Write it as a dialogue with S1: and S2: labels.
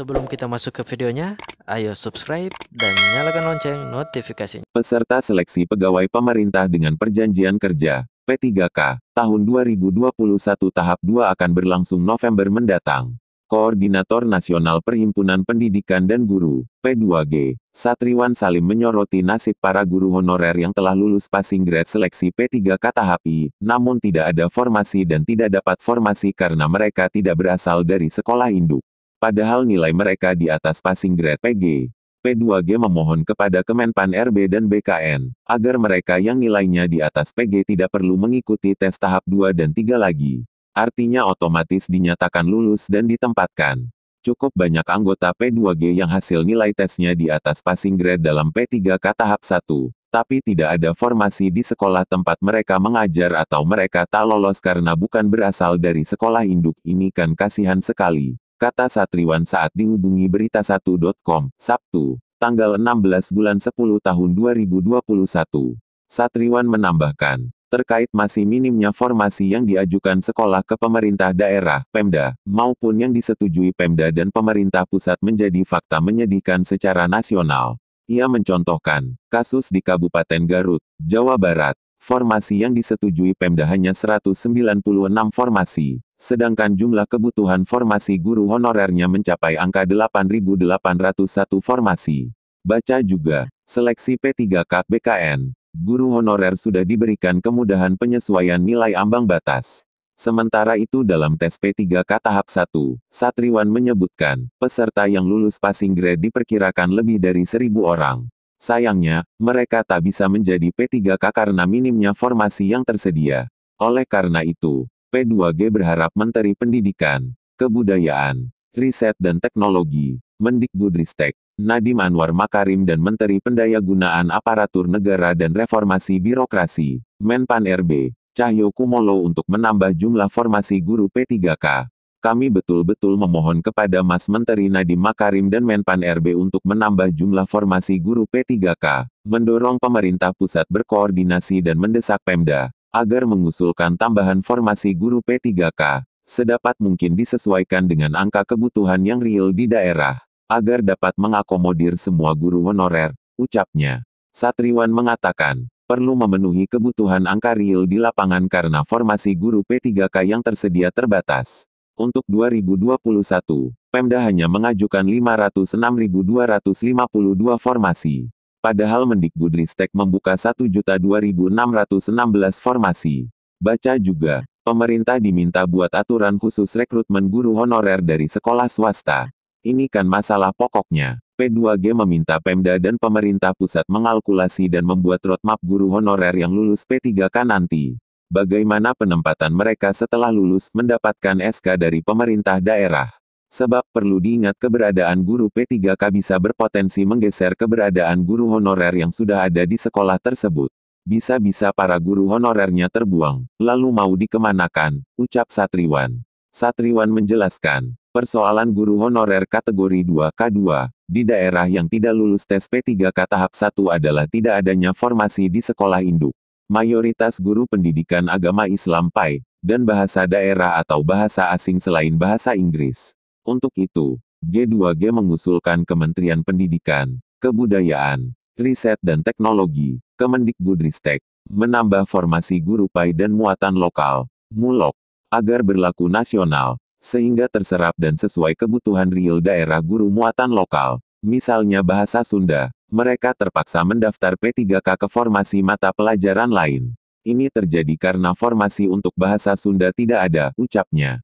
S1: Sebelum kita masuk ke videonya, ayo subscribe dan nyalakan lonceng notifikasinya.
S2: Peserta seleksi pegawai pemerintah dengan perjanjian kerja, P3K, tahun 2021 tahap 2 akan berlangsung November mendatang. Koordinator Nasional Perhimpunan Pendidikan dan Guru, P2G, Satriwan Salim menyoroti nasib para guru honorer yang telah lulus passing grade seleksi P3K tahap I, namun tidak ada formasi dan tidak dapat formasi karena mereka tidak berasal dari sekolah induk. Padahal nilai mereka di atas passing grade PG. P2G memohon kepada Kemenpan RB dan BKN, agar mereka yang nilainya di atas PG tidak perlu mengikuti tes tahap 2 dan 3 lagi. Artinya otomatis dinyatakan lulus dan ditempatkan. Cukup banyak anggota P2G yang hasil nilai tesnya di atas passing grade dalam P3K tahap 1, tapi tidak ada formasi di sekolah tempat mereka mengajar atau mereka tak lolos karena bukan berasal dari sekolah induk. Ini kan kasihan sekali, kata Satriwan saat dihubungi Berita1.com, Sabtu, tanggal 16 bulan 10 tahun 2021. Satriwan menambahkan, terkait masih minimnya formasi yang diajukan sekolah ke pemerintah daerah, Pemda, maupun yang disetujui Pemda dan pemerintah pusat menjadi fakta menyedihkan secara nasional. Ia mencontohkan, kasus di Kabupaten Garut, Jawa Barat, formasi yang disetujui Pemda hanya 196 formasi, sedangkan jumlah kebutuhan formasi guru honorernya mencapai angka 8.801 formasi. Baca juga, seleksi P3K BKN. Guru honorer sudah diberikan kemudahan penyesuaian nilai ambang batas. Sementara itu dalam tes P3K tahap 1, Satriwan menyebutkan, peserta yang lulus passing grade diperkirakan lebih dari 1.000 orang. Sayangnya, mereka tak bisa menjadi P3K karena minimnya formasi yang tersedia. Oleh karena itu, P2G berharap Menteri Pendidikan, Kebudayaan, Riset dan Teknologi, Mendikbudristek, Nadiem Anwar Makarim dan Menteri Pendayagunaan Aparatur Negara dan Reformasi Birokrasi, Menpan RB, Cahyo Kumolo untuk menambah jumlah formasi guru P3K. Kami betul-betul memohon kepada Mas Menteri Nadiem Makarim dan Menpan RB untuk menambah jumlah formasi guru P3K, mendorong pemerintah pusat berkoordinasi dan mendesak Pemda, agar mengusulkan tambahan formasi guru P3K, sedapat mungkin disesuaikan dengan angka kebutuhan yang real di daerah, agar dapat mengakomodir semua guru honorer, ucapnya. Satriwan mengatakan, perlu memenuhi kebutuhan angka real di lapangan karena formasi guru P3K yang tersedia terbatas. Untuk 2021, Pemda hanya mengajukan 506.252 formasi. Padahal Mendikbudristek membuka 1.002.616 formasi. Baca juga, pemerintah diminta buat aturan khusus rekrutmen guru honorer dari sekolah swasta. Ini kan masalah pokoknya. P2G meminta Pemda dan pemerintah pusat mengalkulasi dan membuat roadmap guru honorer yang lulus P3K nanti. Bagaimana penempatan mereka setelah lulus mendapatkan SK dari pemerintah daerah. Sebab perlu diingat keberadaan guru P3K bisa berpotensi menggeser keberadaan guru honorer yang sudah ada di sekolah tersebut. Bisa-bisa para guru honorernya terbuang, lalu mau dikemanakan, ucap Satriwan. Satriwan menjelaskan, persoalan guru honorer kategori 2K2, di daerah yang tidak lulus tes P3K tahap 1 adalah tidak adanya formasi di sekolah induk. Mayoritas guru pendidikan agama Islam PAI, dan bahasa daerah atau bahasa asing selain bahasa Inggris. Untuk itu, G2G mengusulkan Kementerian Pendidikan, Kebudayaan, Riset dan Teknologi, Kemendikbudristek, menambah formasi guru PAI dan muatan lokal, MULOK, agar berlaku nasional, sehingga terserap dan sesuai kebutuhan real daerah guru muatan lokal. Misalnya bahasa Sunda, mereka terpaksa mendaftar P3K ke formasi mata pelajaran lain. Ini terjadi karena formasi untuk bahasa Sunda tidak ada, ucapnya.